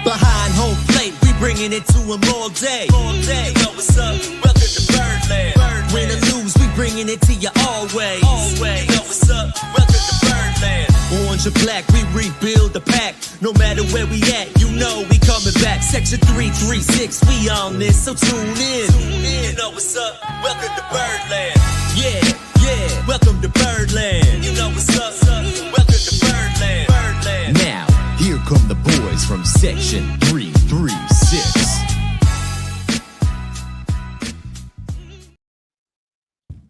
Behind home plate, we bringing it to him all day. Yo, what's up? Welcome to Birdland. Win or lose, we bringing it to you always. Yo, what's up? Welcome to Birdland. Orange or black, we rebuild the pack. No matter where we at, you know we coming back. Section 336, we on this, so tune in. You know what's up? Welcome to Birdland. Yeah, welcome to Birdland. You know what's up? Welcome to Birdland. Now, here come the boys from Section 336.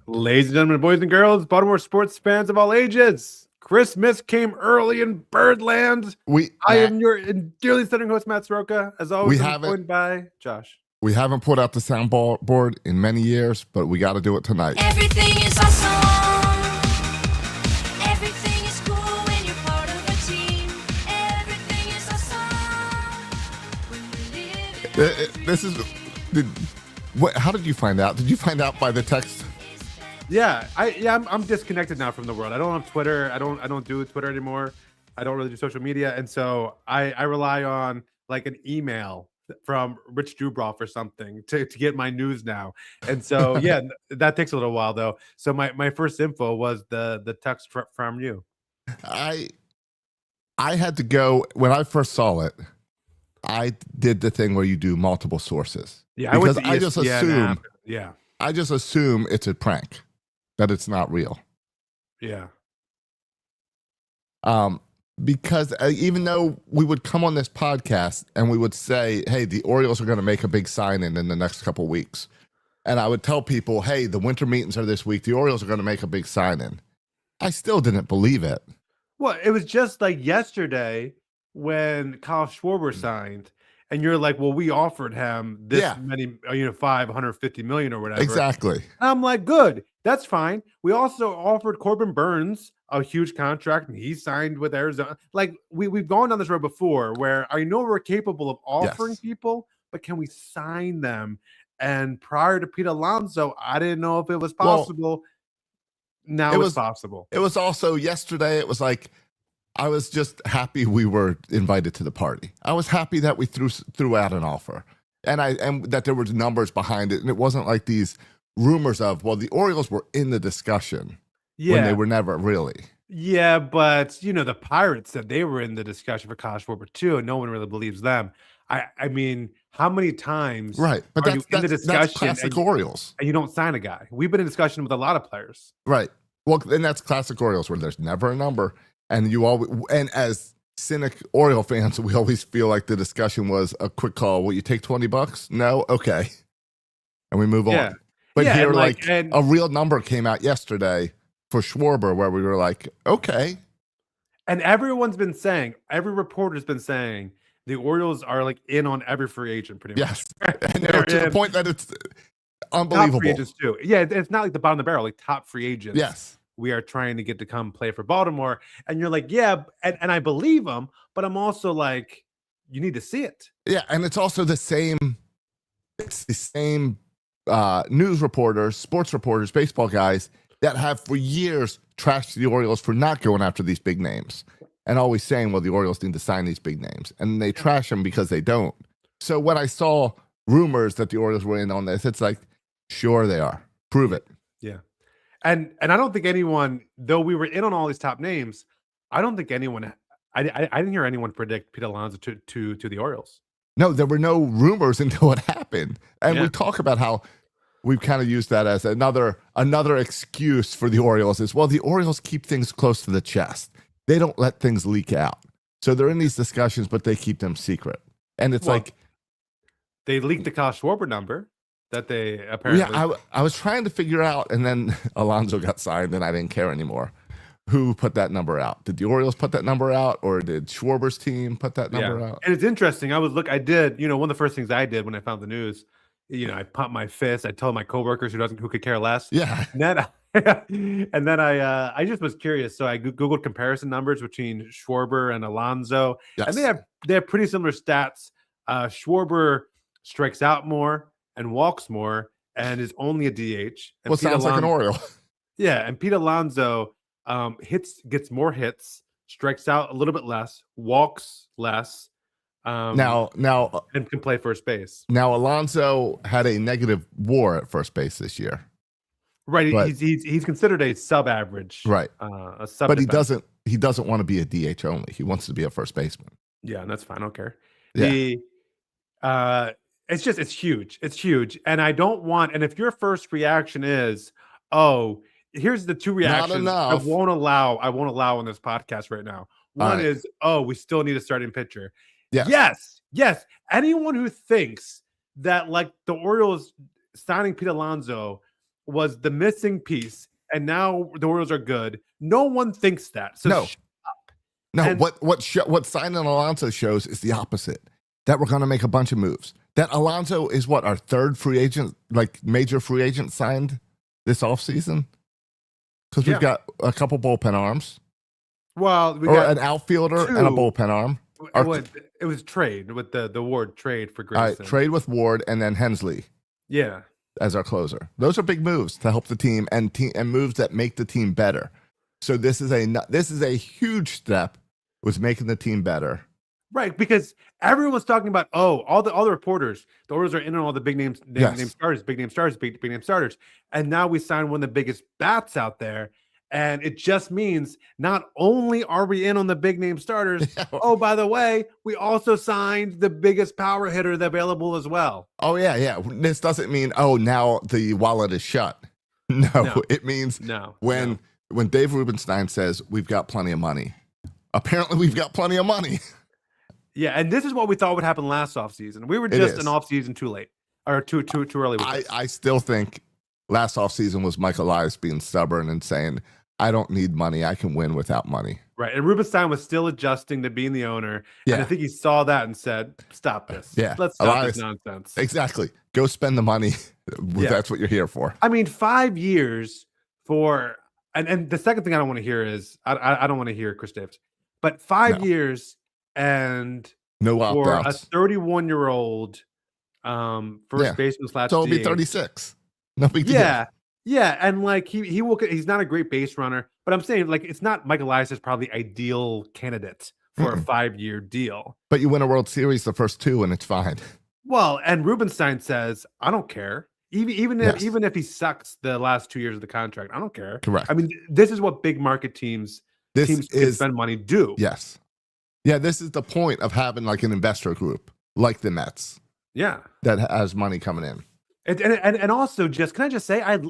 Ladies and gentlemen, boys and girls, Baltimore sports fans of all ages, Christmas came early in Birdland. I am your dearly studying host, Matt Soroka. As always, I'm joined by Josh. We haven't put out the soundboard in many years, but we got to do it tonight. Everything is awesome. Everything is cool when you're part of a team. Everything is awesome when we live. This is. How did you find out? Did you find out by the text? Yeah, I'm disconnected now from the world. I don't have Twitter. I don't do Twitter anymore. I don't really do social media, and so I rely on like an email from Rich Dubroff or something to get my news now. And so yeah, that takes a little while though. So my first info was the text from you. I had to go when I first saw it. I did the thing where you do multiple sources. Yeah, because I just assume. Yeah, I just assume it's a prank, that it's not real. Yeah. Because even though we would come on this podcast and we would say, hey, the Orioles are going to make a big sign-in the next couple weeks. And I would tell people, hey, the winter meetings are this week. The Orioles are going to make a big sign-in. I still didn't believe it. Well, it was just like yesterday when Kyle Schwarber signed. And you're like, well, we offered him this many, $550 million or whatever. Exactly. And I'm like, good, that's fine. We also offered Corbin Burns a huge contract, and he signed with Arizona. Like, we've gone down this road before, where I know we're capable of offering people, but can we sign them? And prior to Pete Alonso, I didn't know if it was possible. Now it's possible. It was also yesterday. It was like, I was just happy we were invited to the party. I was happy that we threw out an offer, and that there was numbers behind it, and it wasn't like these rumors of, well, the Orioles were in the discussion when they were never really. Yeah, but the Pirates said they were in the discussion for Kyle Schwarber too, and no one really believes them. I mean, how many times but are you in the discussion that's classic Orioles, and you don't sign a guy? We've been in discussion with a lot of players. Right. Well, and that's classic Orioles, where there's never a number. And and as cynic Oriole fans, we always feel like the discussion was a quick call. Will you take $20? No? Okay. And we move on. But here, a real number came out yesterday for Schwarber, where we were like, okay. And everyone's been saying, every reporter's been saying, the Orioles are like in on every free agent pretty much. Yes. And they're to the point that it's unbelievable. Top free agents too. Yeah, it's not like the bottom of the barrel, like top free agents. Yes. We are trying to get to come play for Baltimore. And you're like, yeah, and I believe them, but I'm also like, you need to see it. Yeah, and it's also the same news reporters, sports reporters, baseball guys that have for years trashed the Orioles for not going after these big names and always saying, well, the Orioles need to sign these big names. And they trash them because they don't. So when I saw rumors that the Orioles were in on this, it's like, sure they are. Prove it. Yeah. And I don't think anyone, though we were in on all these top names, I don't think anyone, I didn't hear anyone predict Pete Alonso to the Orioles. No, there were no rumors until it happened. And we talk about how we've kind of used that as another excuse for the Orioles is, well, the Orioles keep things close to the chest. They don't let things leak out. So they're in these discussions, but they keep them secret. And it's like, they leaked the Kyle Schwarber number. That they apparently. Yeah, I was trying to figure out, and then Alonso got signed, and I didn't care anymore. Who put that number out? Did the Orioles put that number out, or did Schwarber's team put that number out? And it's interesting. I did. One of the first things I did when I found the news, I pumped my fist. I told my coworkers who could care less. Yeah. And then I just was curious, so I googled comparison numbers between Schwarber and Alonso, and they have pretty similar stats. Schwarber strikes out more and walks more and is only a DH. And sounds like an Oriole. Yeah, and Pete Alonso gets more hits, strikes out a little bit less, walks less, Now, and can play first base. now, Alonso had a negative WAR at first base this year, Right, but- he's considered a sub-average, right? a sub. But he doesn't want to be a DH only. He wants to be a first baseman. Yeah, and that's fine. I don't care. Yeah. It's huge. It's huge, and I don't want. And if your first reaction is, "Oh, here's the two reactions," I enough. won't allow on this podcast right now. One right. is, "Oh, we still need a starting pitcher." Yes. Yes. Anyone who thinks that like the Orioles signing Pete Alonso was the missing piece, and now the Orioles are good. No one thinks that. So No. No, And- what signing Alonso shows is the opposite. That we're going to make a bunch of moves. That Alonso is what, our third free agent, like major free agent signed this offseason? Because we've got a couple bullpen arms, well, we or got an outfielder and a two. bullpen arm. It was trade with the Ward trade for All right, Grayson. trade with Ward and then Hensley Yeah. as our closer. Those are big moves to help the team and moves that make the team better. So this is a huge step with making the team better. Right, because everyone's talking about all the reporters, the Orioles are in on all the big name starters, big name starters, and now we signed one of the biggest bats out there, and it just means not only are we in on the big name starters, oh by the way, we also signed the biggest power hitter available as well. Oh yeah. This doesn't mean now the wallet is shut. No. It means when Dave Rubenstein says we've got plenty of money, apparently we've got plenty of money. Yeah, and this is what we thought would happen last offseason. We were just an offseason too late or too early. I still think last offseason was Michael Elias being stubborn and saying, I don't need money. I can win without money. Right. And Rubenstein was still adjusting to being the owner. Yeah. And I think he saw that and said, stop this. Yeah. Let's stop Elias, this nonsense. Exactly. Go spend the money. That's what you're here for. I mean, 5 years for, and the second thing I don't want to hear is, I don't want to hear Chris Davis, but 5 years and no for a opt-outs. 31-year-old first baseman slash So it'll be DH. 36. No big deal. Yeah, and like he's not a great base runner, but I'm saying like it's not Michael Elias is probably the ideal candidate for a 5-year deal. But you win a World Series the first two and it's fine. Well, and Rubenstein says, I don't care. Even if he sucks the last 2 years of the contract, I don't care. Correct. I mean, this is what big market teams can spend money do. Yes. Yeah, this is the point of having like an investor group like the Mets. Yeah. That has money coming in. And also, can I just say, a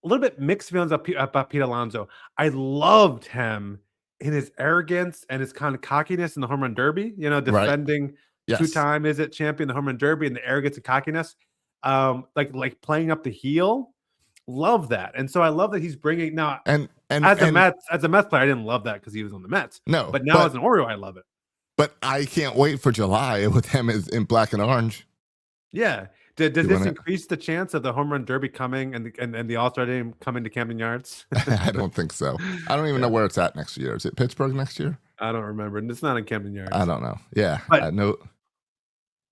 little bit mixed feelings about Pete Alonso. I loved him in his arrogance and his kind of cockiness in the home run derby. Defending two-time champion, the home run derby, and the arrogance and cockiness. Like playing up the heel. Love that, and so I love that he's bringing now. And as a Mets player, I didn't love that because he was on the Mets. No, but now as an Oriole, I love it. But I can't wait for July with him in black and orange. Yeah. Does this increase the chance of the home run derby coming and the All-Star game coming to Camden Yards? I don't think so. I don't even know where it's at next year. Is it Pittsburgh next year? I don't remember. It's not in Camden Yards. I don't know. Yeah.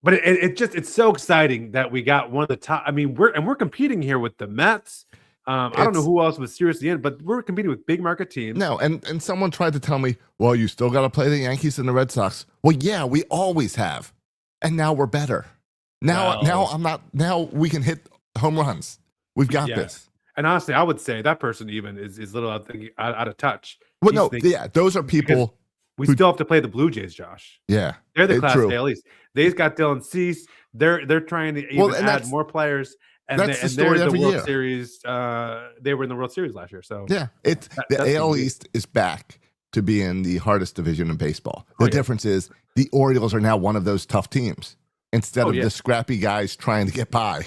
But it's so exciting that we got one of the top. I mean, we're competing here with the Mets. I don't know who else was seriously in, but we're competing with big market teams. No, and someone tried to tell me, well, you still got to play the Yankees and the Red Sox. Well, yeah, we always have, and now we're better. Now we can hit home runs. We've got this. And honestly, I would say that person even is a little out of touch. Well, those are people. We still have to play the Blue Jays, Josh. Yeah, they're the Class A at least. They've got Dylan Cease. They're trying to even add more players. And that's the story every year. Series. They were in the World Series last year. So yeah, the AL East is back to being the hardest division in baseball. The difference is the Orioles are now one of those tough teams instead of the scrappy guys trying to get by.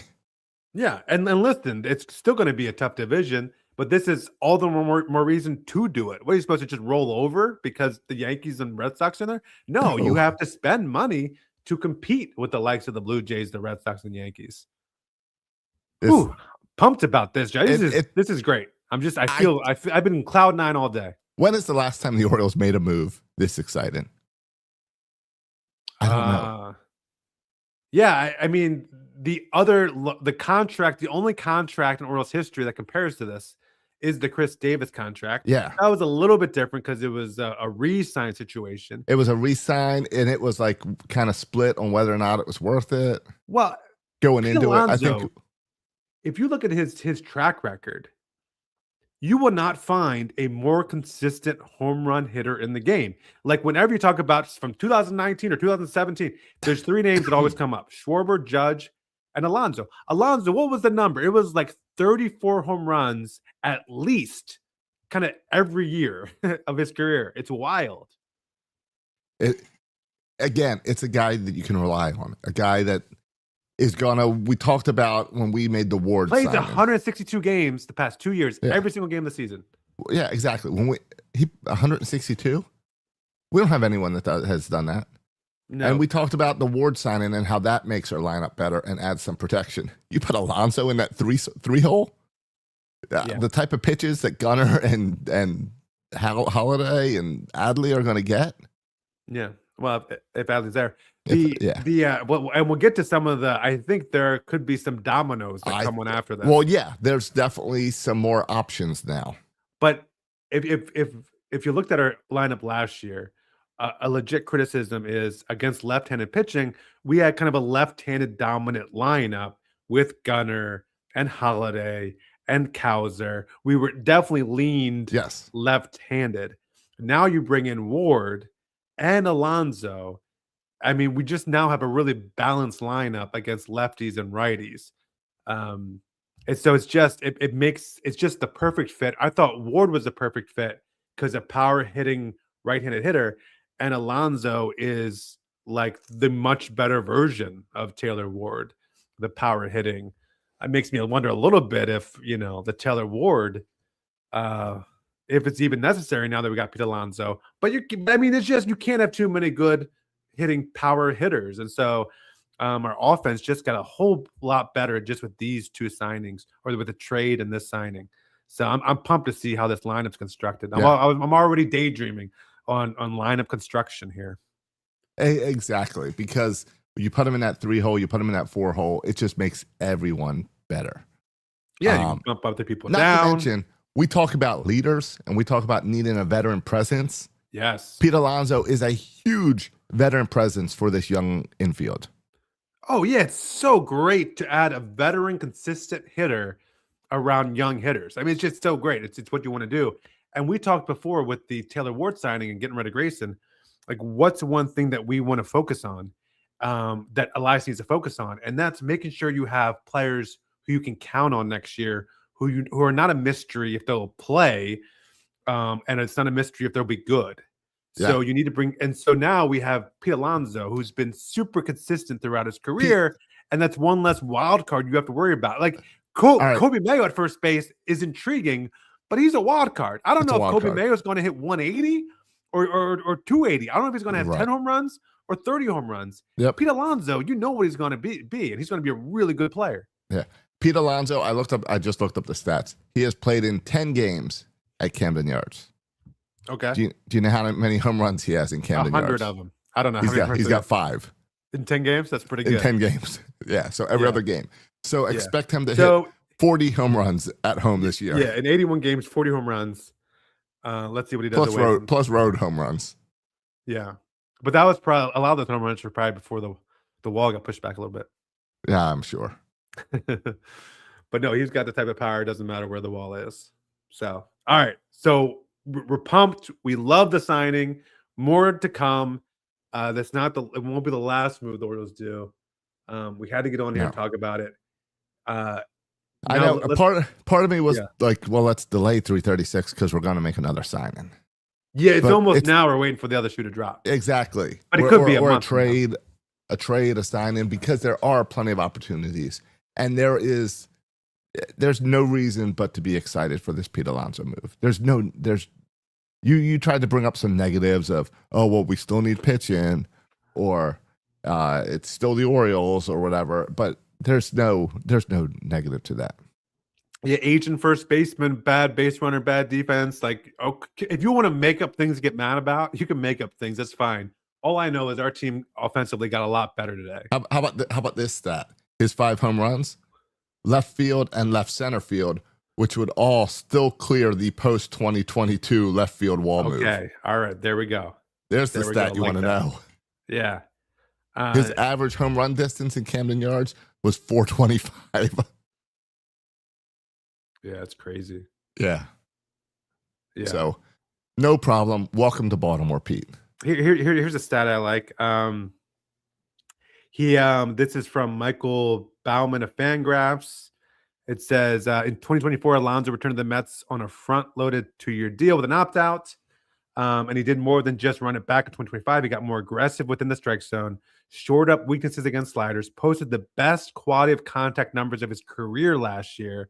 Yeah, and listen, it's still going to be a tough division, but this is all the more reason to do it. What are you supposed to just roll over because the Yankees and Red Sox are in there? No, you have to spend money to compete with the likes of the Blue Jays, the Red Sox, and Yankees. Pumped about this, Jay. This is great. I've been in cloud nine all day. When is the last time the Orioles made a move this exciting? I don't know. Yeah, I mean the only contract in Orioles history that compares to this is the Chris Davis contract. Yeah. That was a little bit different because it was a re-sign situation. It was a re-sign, and it was like kind of split on whether or not it was worth it Well, going Pete into it. I Alonso, think if you look at his track record, you will not find a more consistent home run hitter in the game. Like whenever you talk about from 2019 or 2017, there's three names that always come up: Schwarber, Judge, and Alonso. Alonso, what was the number? It was like 34 home runs at least, kind of every year of his career. It's wild. again, it's a guy that you can rely on. A guy that is gonna. We talked about when we made the Ward Played signing. 162 games the past 2 years, Yeah. every single game of the season. Yeah, exactly. When he 162, we don't have anyone that has done that. No, And we talked about the Ward signing and how that makes our lineup better and adds some protection. You put Alonso in that three hole. Yeah. The type of pitches that Gunnar and Holiday and Adley are going to get. yeah. Well, if Adley's there, If- and we'll get to some of the. I think there could be some dominoes that come on after that. Well, yeah, there's definitely some more options now. But if you looked at our lineup last year, a legit criticism is against left-handed pitching. We had kind of a left-handed dominant lineup with Gunnar and Holiday and Kowser. We were definitely leaned Yes. left-handed. Now you bring in Ward and Alonso. I mean, we just now have a really balanced lineup against lefties and righties. And so it's just it's just the perfect fit. I thought Ward was the perfect fit because a power hitting right-handed hitter, and Alonso is like the much better version of Taylor Ward, the power hitting. It makes me wonder a little bit if the Taylor Ward, if it's even necessary now that we got Pete Alonso. But it's just you can't have too many good hitting power hitters, and so our offense just got a whole lot better just with these two signings, or with the trade and this signing. So I'm pumped to see how this lineup's constructed. I'm already daydreaming on lineup construction here. Exactly, because you put him in that 3 hole, you put him in that 4 hole, it just makes everyone better. Yeah, you can bump other people Not down. to mention, we talk about leaders and we talk about needing a veteran presence. Yes. Pete Alonso is a huge veteran presence for this young infield. Oh yeah, it's so great to add a veteran, consistent hitter around young hitters. I mean, it's just so great. It's what you want to do. And we talked before with the Taylor Ward signing and getting rid of Grayson. Like, what's one thing that we want to focus on, that Elias needs to focus on, and that's making sure you have players who you can count on next year, who are not a mystery if they'll play, and it's not a mystery if they'll be good. So you need to bring, and so now we have Pete Alonso, who's been super consistent throughout his career, and that's one less wild card you have to worry about. Like Kobe Mayo at first base is intriguing, but he's a wild card. I don't know if Kobe Mayo is going to hit 180 or 280. I don't know if he's going to have 10 home runs or 30 home runs. Yep. Pete Alonso, you know what he's going to be, and he's going to be a really good player. Yeah. Pete Alonso, I just looked up the stats. He has played in 10 games at Camden Yards. Okay. Do you know how many home runs he has in Camden Yards? 100 of them. I don't know how many. He's got 5 in 10 games. That's pretty good. in 10 games. Yeah. So every other game. So expect him to hit 40 home runs at home this year. Yeah. In 81 games, 40 home runs. Let's see what he does. Plus road home runs. Yeah. But that was probably a lot of the home runs were probably before the wall got pushed back a little bit. Yeah, I'm sure. But no, he's got the type of power. It doesn't matter where the wall is. So, all right. So we're pumped. We love the signing. More to come. It won't be the last move the Orioles do. We had to get on here and talk about it. I know part of me was like, well, let's delay 336 because we're going to make another signing. Yeah, it's almost now we're waiting for the other shoe to drop. Exactly. But it could be a trade, a sign-in, because there are plenty of opportunities. And there's no reason but to be excited for this Pete Alonso move. You tried to bring up some negatives of, oh, well, we still need pitching, or it's still the Orioles or whatever, but there's no negative to that. Yeah, aging first baseman, bad base runner, bad defense. Like, okay, if you want to make up things to get mad about, you can make up things. That's fine. All I know is our team offensively got a lot better today. How about this stat? His 5 home runs, left field and left center field which would all still clear the post 2022 left field wall move. Okay. All right. There we go. There's the There we stat go. you Like want to that. know. Yeah. His average home run distance in Camden Yards was 425. Yeah, it's crazy. Yeah. Yeah. So no problem. Welcome to Baltimore, Pete. Here's a stat I like. This is from Michael Bauman of Fangraphs. It says in 2024, Alonso returned to the Mets on a front-loaded 2-year deal with an opt-out. And he did more than just run it back in 2025. He got more aggressive within the strike zone, shored up weaknesses against sliders, posted the best quality of contact numbers of his career last year,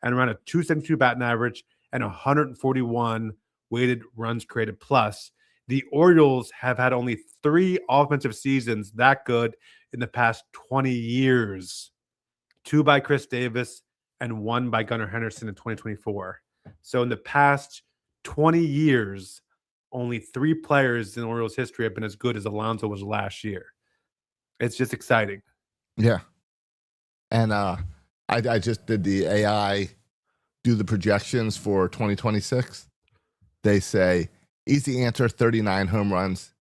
and around a 272 batting average and 141 weighted runs created plus. The Orioles have had only 3 offensive seasons that good in the past 20 years. 2 by Chris Davis and 1 by Gunnar Henderson in 2024. So in the past 20 years, only 3 players in Orioles history have been as good as Alonso was last year. It's just exciting. Yeah. And I just did the AI do the projections for 2026. They say easy answer 39 home runs.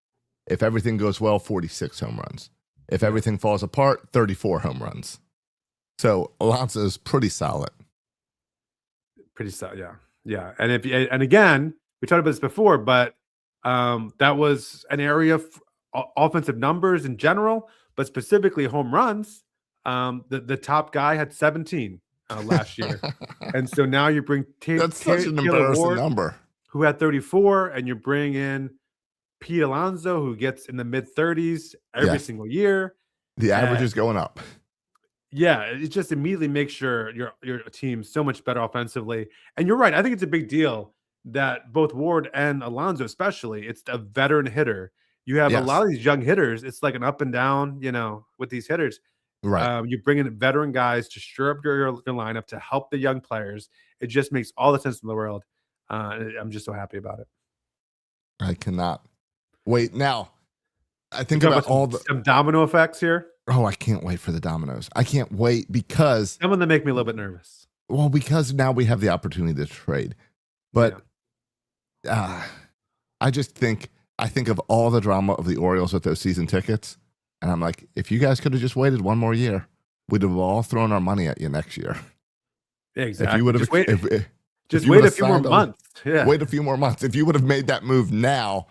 If everything goes well, 46 home runs. If everything falls apart, 34 home runs. So Alonso is pretty solid. Pretty solid, yeah. Yeah. And again, we talked about this before, but that was an area of offensive numbers in general, but specifically home runs. The top guy had 17 last year. And so now you bring That's such an embarrassing number. who had 34, and you bring in Pete Alonso, who gets in the mid-30s every single year. The average is going up. Yeah, it just immediately makes your team so much better offensively. And you're right. I think it's a big deal that both Ward and Alonso, especially, it's a veteran hitter. You have a lot of these young hitters. It's like an up and down, with these hitters. Right. You bring in veteran guys to stir up your lineup to help the young players. It just makes all the sense in the world. I'm just so happy about it. I cannot wait. Now, I think about some domino effects here. Oh, I can't wait for the dominoes. I can't wait because some of them make me a little bit nervous. Well, because now we have the opportunity to trade. But I think of all the drama of the Orioles with those season tickets. And I'm like, if you guys could have just waited one more year, we'd have all thrown our money at you next year. Yeah, exactly. If you would have just wait a few more months. Yeah. Wait a few more months. If you would have made that move now,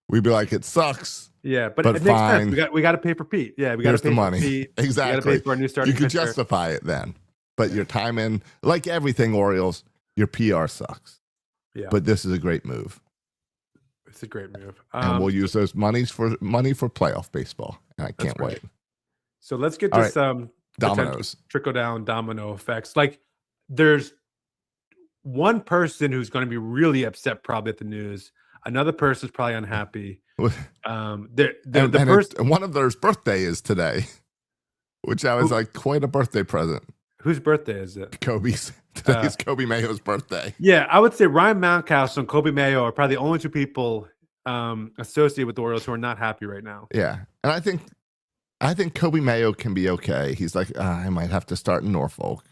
we'd be like, it sucks. Yeah, but it makes fine. sense. We got to pay for Pete. Yeah, we got to pay the for money. Pete. Exactly. We got to pay for our new starting You could pitcher. justify it then. But your time in, like everything Orioles, your PR sucks. Yeah. But this is a great move. It's a great move. And we'll use those money for playoff baseball. And I can't wait. So let's get to some dominoes. Trickle down domino effects. Like there's one person who's going to be really upset probably at the news. Another person's probably unhappy. One of theirs birthday is today, which I was like quite a birthday present. Whose birthday is it? Kobe's. Today's Kobe Mayo's birthday. Yeah, I would say Ryan Mountcastle and Kobe Mayo are probably the only 2 people associated with the Orioles who are not happy right now. Yeah, and I think Kobe Mayo can be okay. He's like, I might have to start in Norfolk,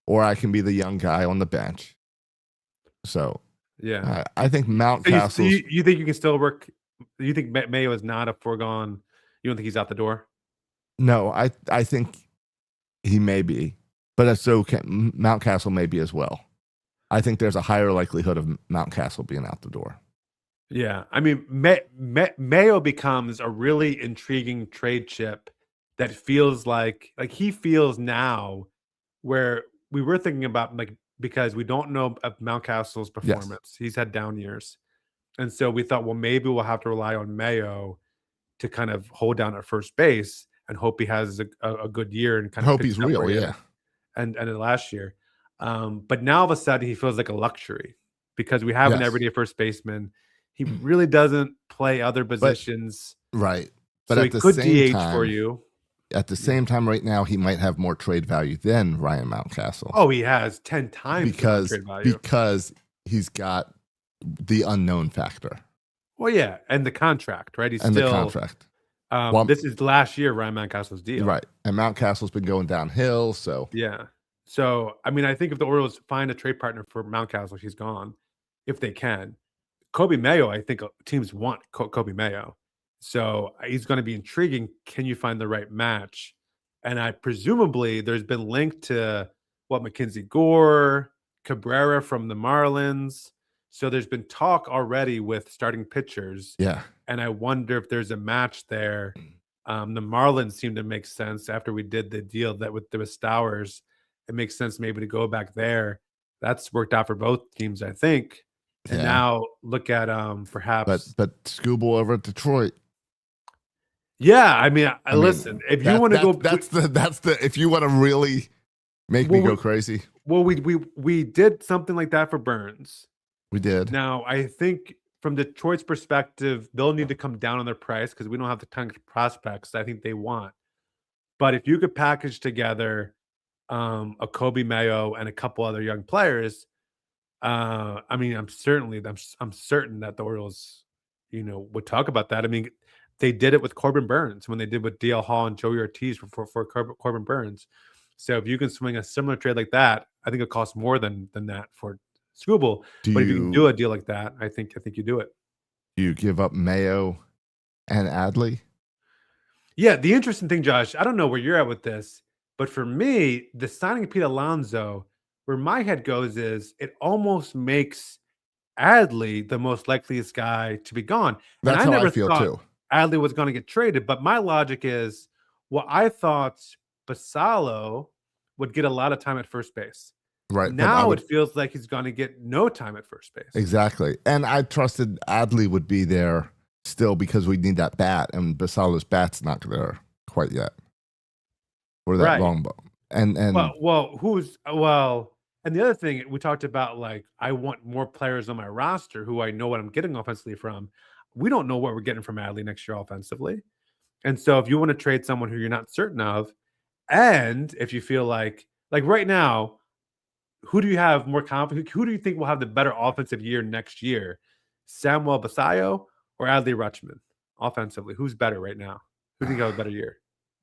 or I can be the young guy on the bench. So yeah, I think Mountcastle. So you think you can still work? You think Mayo is not a foregone? You don't think he's out the door? No, I think he may be, but so Mountcastle may be as well. I think there's a higher likelihood of Mountcastle being out the door. Yeah, I mean, Mayo becomes a really intriguing trade chip that feels like he feels now, where we were thinking about because we don't know of Mountcastle's performance. Yes. He's had down years. And so we thought, well, maybe we'll have to rely on Mayo to kind of hold down at first base and hope he has a good year and kind of hope he's real, yeah. And last year. But now all of a sudden he feels like a luxury because we have an everyday first baseman. He really doesn't play other positions. Right. But so at he the could same DH time, for you. At the same time, right now, he might have more trade value than Ryan Mountcastle. Oh, he has 10 times trade value. Because he's got the unknown factor. Well, yeah, and the contract, right? The contract. This is last year Ryan Mountcastle's deal. Right. And Mountcastle's been going downhill, so. Yeah. So, I mean, I think if the Orioles find a trade partner for Mountcastle, he's gone. If they can, Kobe Mayo, I think teams want Kobe Mayo. So he's going to be intriguing. Can you find the right match? And I presumably there's been linked to what Mackenzie Gore, Cabrera from the Marlins. So there's been talk already with starting pitchers. Yeah. And I wonder if there's a match there. The Marlins seem to make sense after we did the deal that with Stowers. It makes sense maybe to go back there. That's worked out for both teams, I think. And Yeah. now look at But perhaps Scooble over at Detroit. yeah, I mean, I mean, listen, if you want to go that's the if you want to really make me go crazy. well, we did something like that for Burns. We did. Now, I think from Detroit's perspective, they'll need to come down on their price because we don't have the kind of prospects I think they want. But if you could package together a Kobe Mayo and a couple other young players, I mean, I'm certain that the Orioles, would talk about that. I mean, they did it with Corbin Burns when they did with DL Hall and Joey Ortiz for Corbin Burns. So if you can swing a similar trade like that, I think it costs more than that for Scooble. But if you can do a deal like that, I think you do it. Do you give up Mayo and Adley? Yeah, the interesting thing, Josh, I don't know where you're at with this, but for me, the signing of Pete Alonso, where my head goes is it almost makes Adley the most likeliest guy to be gone. That's and I how never I feel thought too. Adley was going to get traded, but my logic is, well, I thought Basalo would get a lot of time at first base. Right. Now it feels like he's going to get no time at first base. Exactly. And I trusted Adley would be there still because we need that bat, and Basalo's bat's not there quite yet. Or that Right. long bow. And and the other thing we talked about, like, I want more players on my roster who I know what I'm getting offensively from. We don't know what we're getting from Adley next year offensively. And so if you want to trade someone who you're not certain of, and if you feel like right now, who do you have more confidence? Who do you think will have the better offensive year next year? Samuel Basayo or Adley Rutschman offensively? Who's better right now? Who do you think have a better year?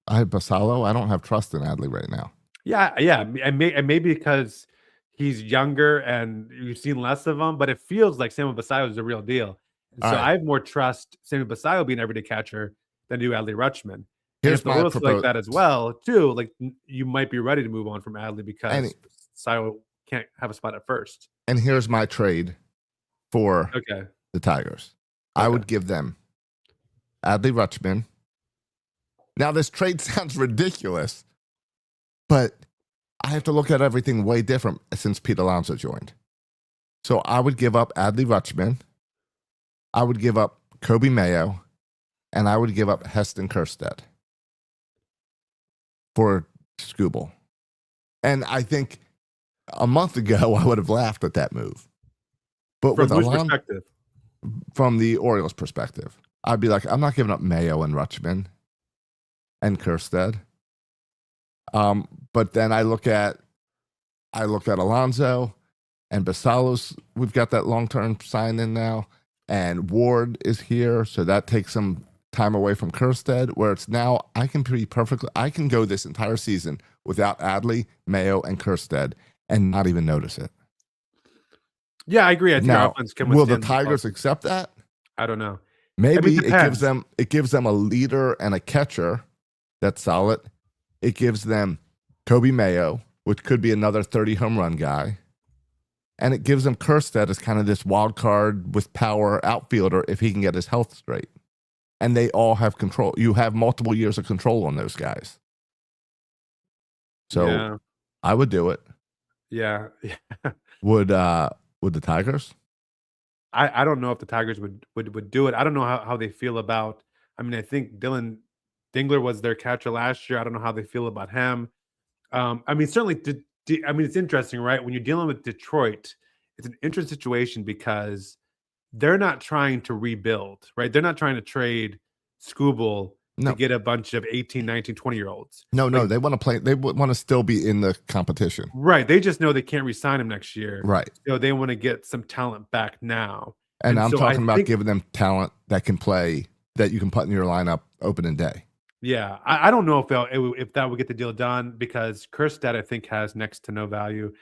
I have Basalo. I don't have trust in Adley right now. Yeah, and maybe because he's younger and you've seen less of him, but it feels like Samuel Basayo is the real deal. And so All right. I have more trust Samuel Basayo being an everyday catcher than do Adley Rutschman. Here's If the my Orioles feel like proposal. that as well, too, like you might be ready to move on from Adley because Basayo can't have a spot at first. And here's my trade for Okay. the Tigers. I Okay. would give them Adley Rutschman. Now, this trade sounds ridiculous, but I have to look at everything way different since Pete Alonso joined. So I would give up Adley Rutschman. I would give up Kobe Mayo, and I would give up Heston Kjerstad for Scooble. And I think a month ago, I would have laughed at that move. But From with whose Alonso, perspective? from the Orioles' perspective, I'd be like, I'm not giving up Mayo and Rutschman and Kjerstad. But then I look at Alonso and Basalo's. We've got that long-term sign in now, and Ward is here, so that takes some time away from Kjerstad. Where it's now, I can go this entire season without Adley, Mayo, and Kjerstad, and not even notice it. Yeah, I agree. I think our Now, offense can will the withstand Tigers accept that? I don't know. Maybe it it gives them a leader and a catcher that's solid. It gives them Kobe Mayo, which could be another 30 home run guy. And it gives them Kjerstad as kind of this wild card with power outfielder if he can get his health straight. And they all have control. You have multiple years of control on those guys. So yeah. I would do it. Yeah. Would the Tigers? I don't know if the Tigers would do it. I don't know how they feel about. I mean, I think Dylan Dingler was their catcher last year. I don't know how they feel about him. I mean, certainly. I mean, it's interesting, right? When you're dealing with Detroit, it's an interesting situation because they're not trying to rebuild, right? They're not trying to trade Scooble No. to get a bunch of 18, 19, 20-year-olds. No, they want to play. They want to still be in the competition. Right. They just know they can't re-sign him next year. Right. So they want to get some talent back now. And I'm so talking I about think- giving them talent that can play, that you can put in your lineup opening day. Yeah, I don't know if if that would get the deal done because Kerstead, I think, has next to no value.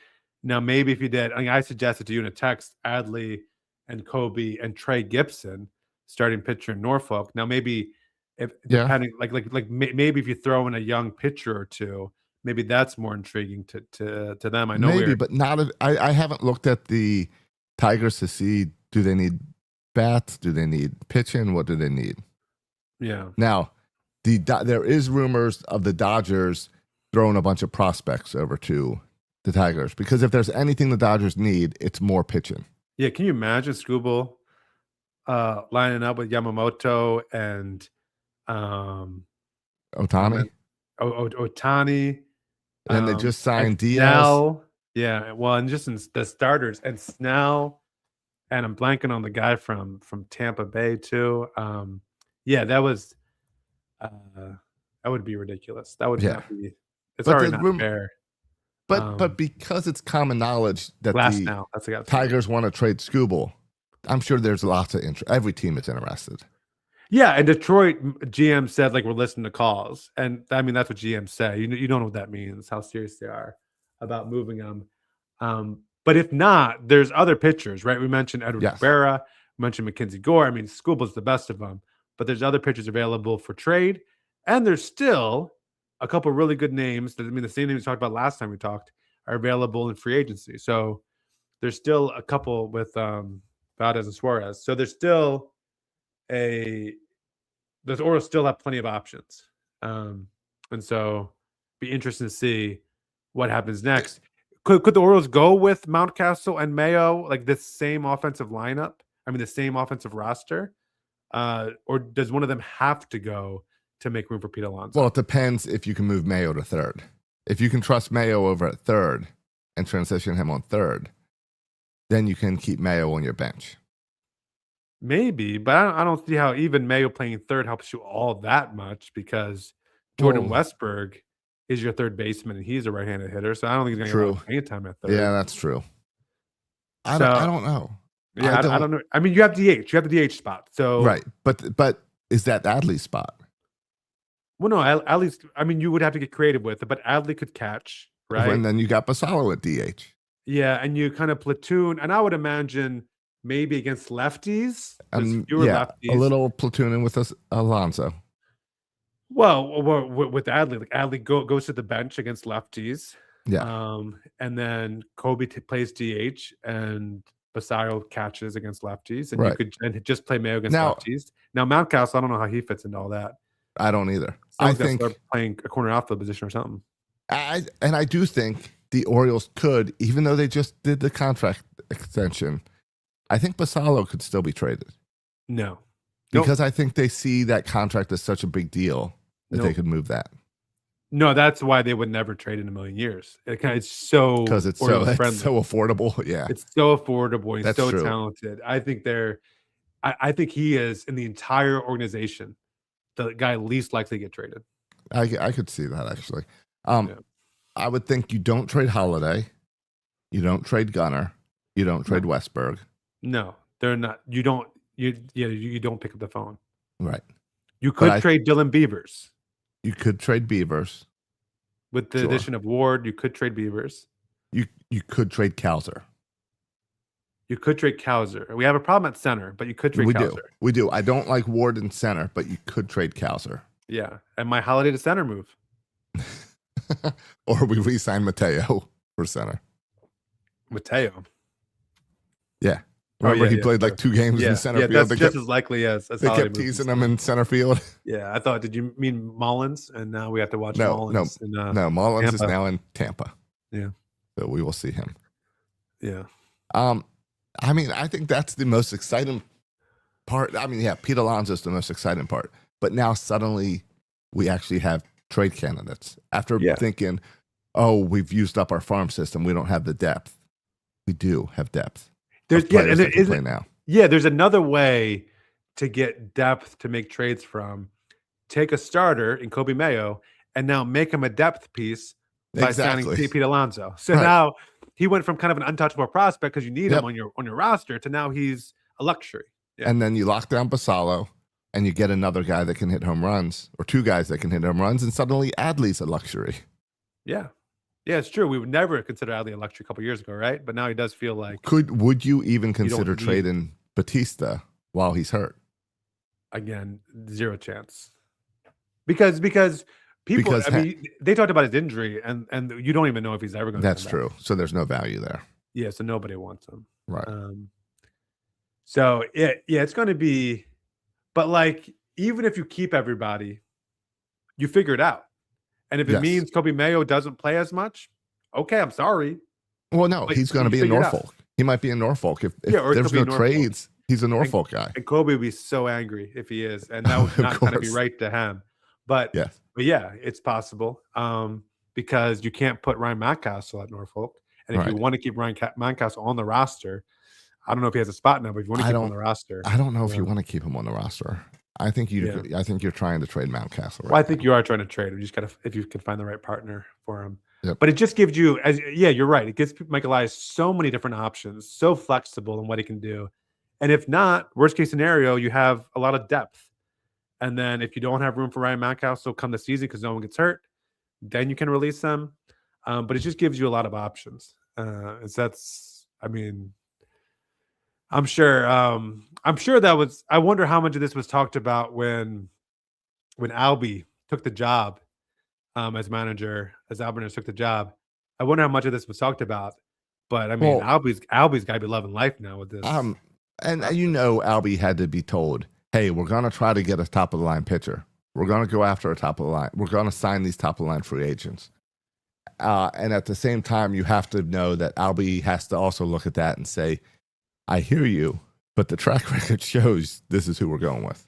Now, maybe if you did, I mean, I suggested to you in a text, Adley and Kobe and Trey Gibson, starting pitcher in Norfolk. Now, maybe if Yeah, depending, maybe if you throw in a young pitcher or two, maybe that's more intriguing to them. I know maybe, we're but not. I haven't looked at the Tigers to see, do they need bats? Do they need pitching? What do they need? yeah. Now, there is rumors of the Dodgers throwing a bunch of prospects over to the Tigers because if there's anything the Dodgers need, it's more pitching. Yeah, can you imagine Scooble lining up with Yamamoto and Otani, Otani? and they just And signed Diaz. Snell. Yeah, well, and just in the starters and Snell, and I'm blanking on the guy from Tampa Bay too. Yeah, that would be ridiculous. That would Yeah. not be. It's But already the not fair. But because it's common knowledge that Glass the now. That's the guy. Tigers want to trade Scooble, I'm sure there's lots of interest. Every team is interested. Yeah, and Detroit GM said like we're listening to calls, and I mean that's what GMs say. You don't know what that means, how serious they are about moving them. But if not, there's other pitchers, right? We mentioned Edward Yes. Cabrera, we mentioned Mackenzie Gore. I mean, Scooble's the best of them, but there's other pitchers available for trade, and there's still a couple really good names. That I mean, the same names we talked about last time we talked are available in free agency. So there's still a couple with Valdez and Suarez. So there's still those Orioles still have plenty of options. And so be interesting to see what happens next. Could the Orioles go with Mountcastle and Mayo, like this same offensive lineup? I mean, the same offensive roster? Or does one of them have to go to make room for Pete Alonso? Well, it depends if you can move Mayo to third. If you can trust Mayo over at third and transition him on third, then you can keep Mayo on your bench. Maybe, but I don't see how even Mayo playing third helps you all that much because Jordan Well- Westberg is your third baseman and he's a right-handed hitter, so I don't think he's True. going to get any time at third. Yeah, that's true. I So- don't know. Yeah, I don't know. I mean, you have DH. You have the DH spot. So Right, but is that Adley's spot? well, no, at least I mean, you would have to get creative with it, but Adley could catch, right? And then you got Basallo at DH. Yeah, and you kind of platoon, and I would imagine maybe against lefties, there's And fewer yeah, lefties. a little platooning with us, Alonso. Well, with Adley, like Adley goes to the bench against lefties. Yeah. And then Kobe plays DH and Basario catches against lefties, and Right. you could just play Mayo against Now- lefties. Now Mountcastle, I don't know how he fits into all that. I don't either. Someone's I gotta think start playing a corner outfield position or something. I do think the Orioles could, even though they just did the contract extension, I think Basallo could still be traded No, Nope. because I think they see that contract as such a big deal that they Nope. could move that no, that's why they would never trade in a million years. It's so because it's Orioles friendly. so affordable. Yeah, It's so affordable. He's That's so true. talented. I think I think he is in the entire organization the guy least likely to get traded. I could see that actually. Yeah. I would think you don't trade Holiday, you don't trade Gunner, you don't trade Westberg. No, they're not. You don't pick up the phone. Right. You could I- trade Dylan Beavers You could trade Beavers. with the Sure. addition of Ward. You could trade Beavers. You could trade Kowser. You could trade Kowser. We have a problem at center, but you could trade Kowser. We do. I don't like Ward in center, but you could trade Kowser. Yeah, and my Holiday to center move. Or we re-sign Mateo for center. Mateo. Yeah. Oh, Remember yeah, he yeah, played sure. like 2 games in center yeah, field. that's just as likely as They Holiday kept moves. teasing him in center field. Yeah, I thought. Did you mean Mullins? And now we have to watch No, Mullins. No, Mullins is Tampa. now in Tampa. Yeah. So we will see him. Yeah. I mean, I think that's the most exciting part. I mean, yeah, Pete Alonso is the most exciting part. But now suddenly we actually have trade candidates. After Yeah. thinking, oh, we've used up our farm system, we don't have the depth. We do have depth. There's of players that can is play now. Yeah, there's another way to get depth to make trades from. Take a starter in Kobe Mayo and now make him a depth piece by signing Exactly. Pete Alonso. So Right. now he went from kind of an untouchable prospect because you need Yep. him on your roster to now he's a luxury. Yeah. And then you lock down Basallo, and you get another guy that can hit home runs, or two guys that can hit home runs, and suddenly Adley's a luxury. Yeah. Yeah, it's true. We would never consider Adley a luxury a couple years ago, right? But now he does feel like, Would you even don't consider need- trading Batista while he's hurt? again, zero chance. Because people, Because I mean, they talked about his injury, and you don't even know if he's ever going to. That's true. So there's no value there. Yeah, so nobody wants him. Right. So yeah, it's going to be, but like, even if you keep everybody, you figure it out. And if it Yes. means Kobe Mayo doesn't play as much, okay, I'm sorry. Well, no, But he's going to you be in figure it out. Norfolk. He might be in Norfolk. If Yeah, or he there's could be no in Norfolk. trades, he's a Norfolk guy. And Kobe would be so angry if he is, and that would Of not kind of be course. right to him. But Yes. yeah, it's possible because you can't put Ryan Mountcastle at Norfolk, and if you Right. want to keep Ryan Mountcastle on the roster, I don't know if he has a spot now, but if you want to keep him on the roster, I don't know if you Yeah. want to keep him on the roster. I think I think you're trying to trade Mountcastle. Right well, I think you are trying to trade him. You just got to, if you can find the right partner for him. Yep. But it just gives you, yeah, you're right. It gives Michael Elias so many different options, so flexible in what he can do. And if not, worst case scenario, you have a lot of depth. And then if you don't have room for Ryan Mountcastle come the season because no one gets hurt, then you can release them. But it just gives you a lot of options. I mean, I'm sure that was, I wonder how much of this was talked about when Albie took the job as manager, as Albert took the job. I wonder how much of this was talked about. But I mean, Well, Albie's got to be loving life now with this. and Albie had to be told, hey, we're going to try to get a top of the line pitcher. We're going to go after a top of the line. We're going to sign these top of the line free agents. And at the same time, you have to know that Albie has to also look at that and say, I hear you, but the track record shows this is who we're going with.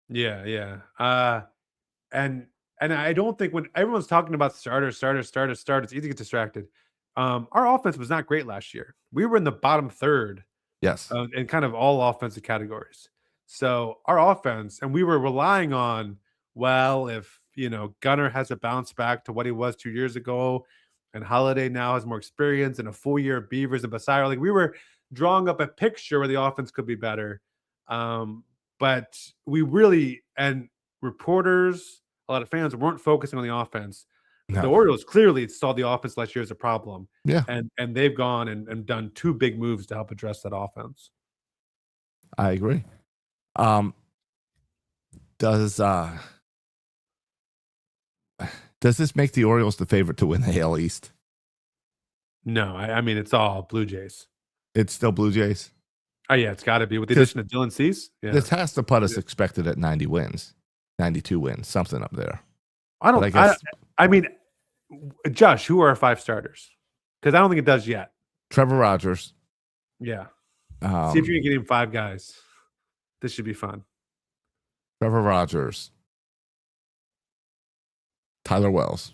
Yeah. And I don't think when everyone's talking about starters, it's easy to get distracted. Our offense was not great last year. We were in the bottom third Yes. in kind of all offensive categories. So our offense, and we were relying on, well, if Gunnar has a bounce back to what he was 2 years ago, and Holiday now has more experience and a full year of Beavers and Basairo, like we were drawing up a picture where the offense could be better. But we really, and reporters, a lot of fans weren't focusing on the offense. No. The Orioles clearly saw the offense last year as a problem. Yeah. And they've gone and done two big moves to help address that offense. I agree. Does this make the Orioles the favorite to win the AL East? No, I mean, it's all Blue Jays. It's still Blue Jays. Oh, yeah, it's got to be with the 'Cause addition of Dylan Cease. Yeah. This has to put us expected at 90 wins, 92 wins, something up there. I don't, But I guess I mean, Josh, who are our 5 starters? Because I don't think it does yet. Trevor Rogers. Yeah. See if you can get him 5 guys. This should be fun. Trevor Rogers. Tyler Wells.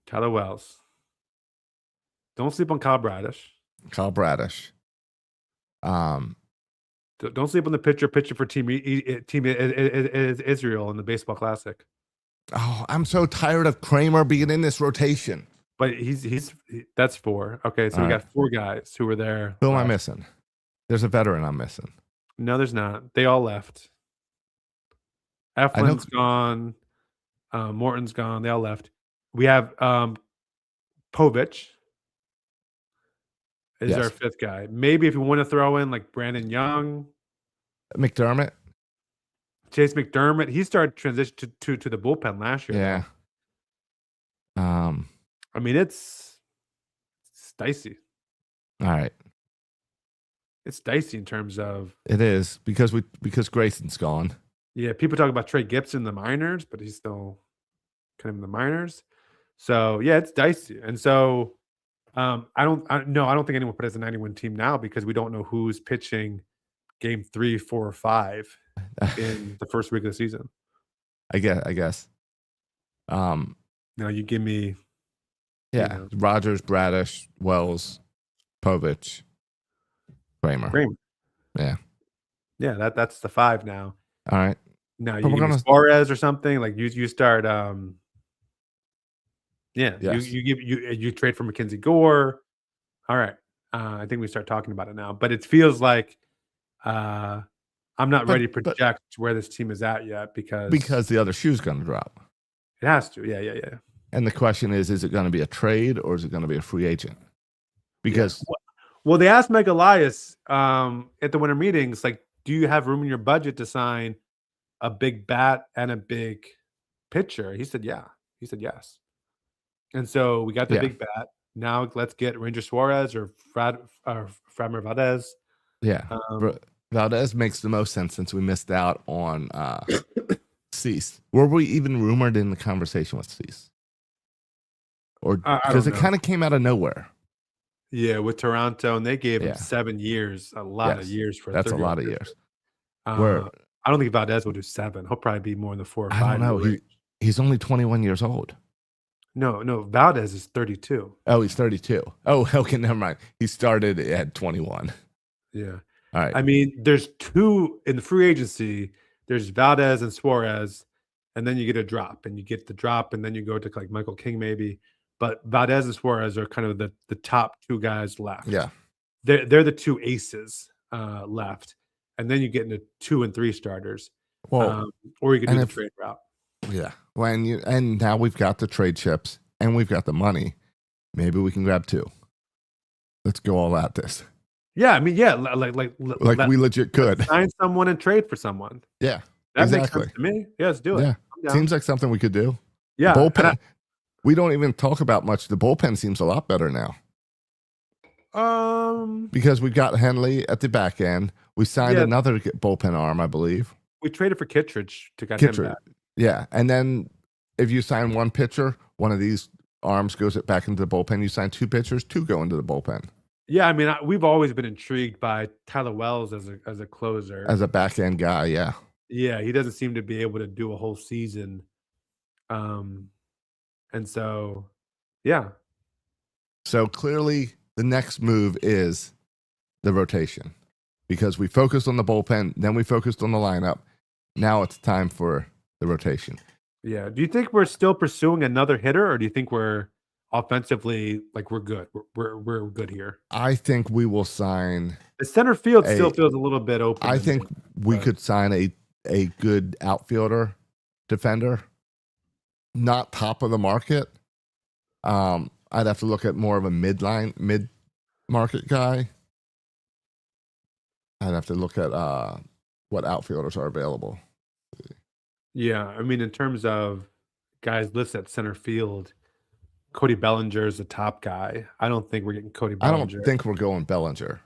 Tyler Wells. Don't sleep on Kyle Bradish. Kyle Bradish. Don't sleep on the pitcher for Team Israel in the Baseball Classic. Oh, I'm so tired of Kramer being in this rotation. But that's 4. Okay, so All we right. got 4 guys who were there. Who am I last- missing? There's a veteran I'm missing. No, there's not. They all left. know- Eflin's gone. Morton's gone. They all left. We have Povich is Yes. our 5th guy. Maybe if you want to throw in like Brandon Young, McDermott. Chase McDermott, he started transition to the bullpen last year. Yeah. I mean, it's dicey. All right. It's dicey in terms of, It is because Grayson's gone. yeah, people talk about Trey Gibson in the minors, but he's still kind of in the minors. So yeah, it's dicey. And so I don't think anyone put us a 91 team now because we don't know who's pitching game 3, 4, or 5 in the first week of the season. I guess. Now you give me, Yeah. know. Rogers, Bradish, Wells, Povich, Kramer. Yeah. Yeah, that's the 5 now. All right. Now But you we're give me gonna- Suarez or something like you start. Yeah, Yes. you trade for Mackenzie Gore. All right, I think we start talking about it now. But it feels like I'm not But- ready to but- project where this team is at yet because Because the other shoe's going to drop. it has to. Yeah. And the question is it going to be a trade or is it going to be a free agent? Because Well, they asked Meg Elias at the winter meetings, like, do you have room in your budget to sign a big bat and a big pitcher? He said, yeah. He said, yes. And so we got the Yeah. big bat. Now let's get Ranger Suarez or Framber Valdez. yeah, Um, Valdez makes the most sense since we missed out on Cease. Were we even rumored in the conversation with Cease? Or I because don't it know. kind of came out of nowhere. Yeah, with Toronto, and they gave him Yeah. 7 years, a lot of Yes, years for That's a 30 lot of years. Uh, Where- I don't think Valdez will do 7. He'll probably be more in the 4 or 5. I don't know. range. He's only 21 years old. No, Valdez is 32. Oh, he's 32. Oh, okay, never mind. He started at 21. Yeah. All right. I mean, there's 2 in the free agency. There's Valdez and Suarez, and then you get a drop, and you get the drop, and then you go to like Michael King maybe. But Valdez and Suarez are kind of the top 2 guys left. Yeah. They're the 2 aces left, and then you get into 2 and 3 starters. Well, Or you could do and the if- trade route. yeah. And now we've got the trade chips and we've got the money. Maybe we can grab 2. Let's go all at this. Yeah, I mean, yeah, like We legit could. sign someone and trade for someone. Yeah. That makes Exactly. sense to me. Yeah, let's do it. Yeah. I'm down. Seems like something we could do. Yeah, and Bullpen. We don't even talk about much. The bullpen seems a lot better now because we've got Henley at the back end. We signed Yeah. another bullpen arm, I believe. we traded for Kittredge to get him Kittredge. back. Yeah. And then if you sign one pitcher, one of these arms goes back into the bullpen. You sign 2 pitchers, 2 go into the bullpen Yeah, I mean, we've always been intrigued by Tyler Wells as a closer. as a back end guy. Yeah. Yeah, he doesn't seem to be able to do a whole season. And so, yeah, So clearly the next move is the rotation because we focused on the bullpen, then we focused on the lineup. Now it's time for the rotation. yeah. Do you think we're still pursuing another hitter, or do you think we're offensively like we're good? We're good here. I think we will sign. The center field still A- feels a little bit open. I to think me. we but- could sign a good outfielder, defender, not top of the market. I'd have to look at more of a mid market guy. I'd have to look at what outfielders are available. Yeah, I mean, in terms of guys listed at center field, Cody Bellinger is the top guy. I don't think we're getting Cody I Bellinger. don't think we're going Bellinger.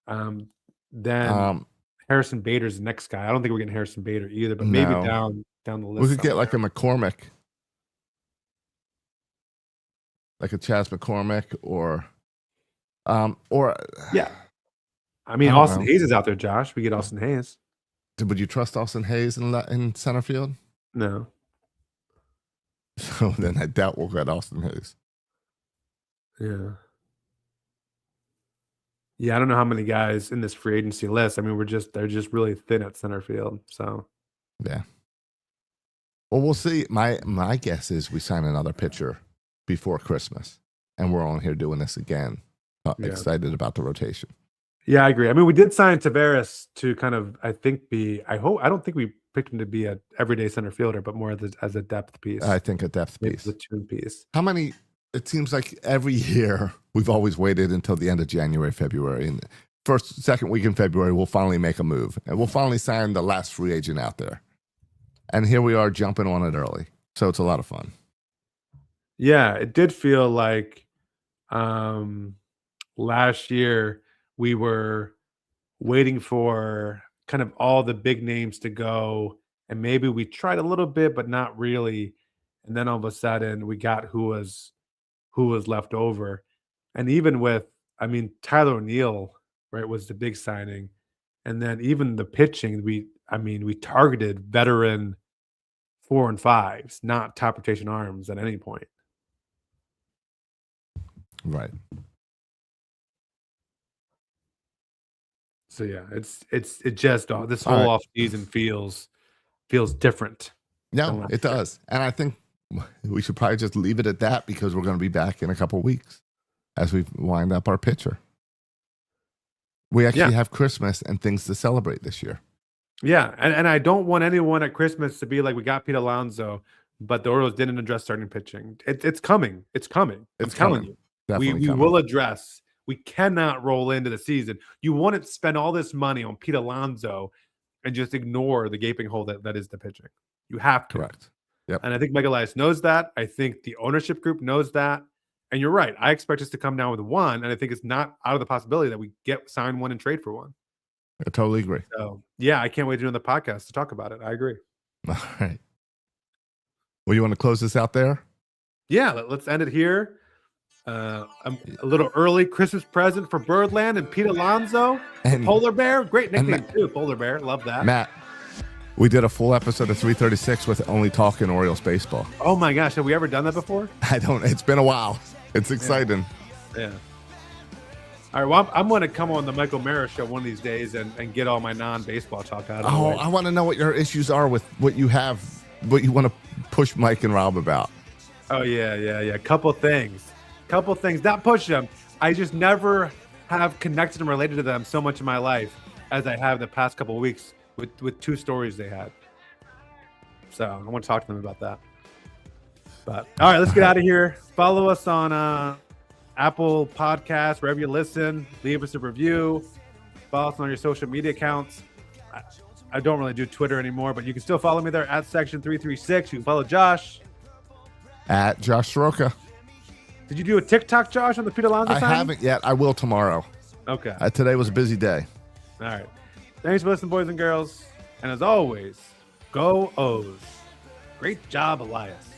Then Harrison Bader's the next guy. I don't think we're getting Harrison Bader either, but maybe No. down the list. We could get like somewhere. a McCormick, like a Chaz McCormick, or Yeah. I mean, I don't Austin know. Hayes is out there, Josh. We get Austin Hayes. would you trust Austin Hayes in center field? No. So then I doubt we'll get Austin Hayes. Yeah. Yeah, I don't know how many guys in this free agency list. I mean, they're just really thin at center field. So Yeah. Well, we'll see. My guess is we sign another pitcher before Christmas, and we're on here doing this again. Yeah. Excited about the rotation. yeah, I agree. I mean, we did sign Tavares to kind of, I don't think we picked him to be an everyday center fielder, but more as a depth piece. I think a depth Maybe piece. the tune piece. How many? It seems like every year we've always waited until the end of January, February, and second week in February we'll finally make a move, and we'll finally sign the last free agent out there. And here we are jumping on it early, so it's a lot of fun. Yeah, it did feel like last year we were waiting for kind of all the big names to go, and maybe we tried a little bit, but not really. And then all of a sudden we got who was left over. And even with, I mean, Tyler O'Neill, right, was the big signing. And then even the pitching, we targeted veteran 4 and 5s, not top rotation arms at any point. Right. So yeah, it just this All whole right. off season feels different. No, Than last it year. does. And I think we should probably just leave it at that because we're going to be back in a couple weeks as we wind up our pitcher. We actually Yeah. have Christmas and things to celebrate this year. Yeah, and I don't want anyone at Christmas to be like, we got Pete Alonso, but the Orioles didn't address starting pitching. It's coming. It's coming. I'm It's telling coming. you. Definitely We coming. will address. We cannot roll into the season. You wouldn't spend all this money on Pete Alonso and just ignore the gaping hole that is the pitching. You have to. Correct. Yep. And I think Mike Elias knows that. I think the ownership group knows that. And you're right. I expect us to come down with one, and I think it's not out of the possibility that we sign one and trade for one. I totally agree. So yeah, I can't wait to do another podcast to talk about it. I agree. All right. Well, you want to close this out there? Yeah, let's end it here. A little early Christmas present for Birdland and Pete Alonso. And Polar Bear, great and nickname too. Polar Bear, love that. Matt, we did a full episode of 336 with only talking Orioles baseball. Oh my gosh, have we ever done that before? It's been a while. It's exciting. Yeah. All right, well, I'm going to come on the Michael Mara show one of these days and get all my non-baseball talk out of the way. I want to know what your issues are with what you have, what you want to push Mike and Rob about. Oh yeah. Couple things. Not push them. I just never have connected and related to them so much in my life as I have the past couple of weeks with two stories they had. So I want to talk to them about that. But all right, let's get out of here. Follow us on Apple Podcasts, wherever you listen. Leave us a review. Follow us on your social media accounts. I don't really do Twitter anymore, but you can still follow me there at Section 336. You can follow Josh. At Josh Soroka. Did you do a TikTok, Josh, on the Pete Alonso I signing? haven't yet. I will tomorrow. Okay. Today was a busy day. All right. Thanks for listening, boys and girls. And as always, go O's. Great job, Elias.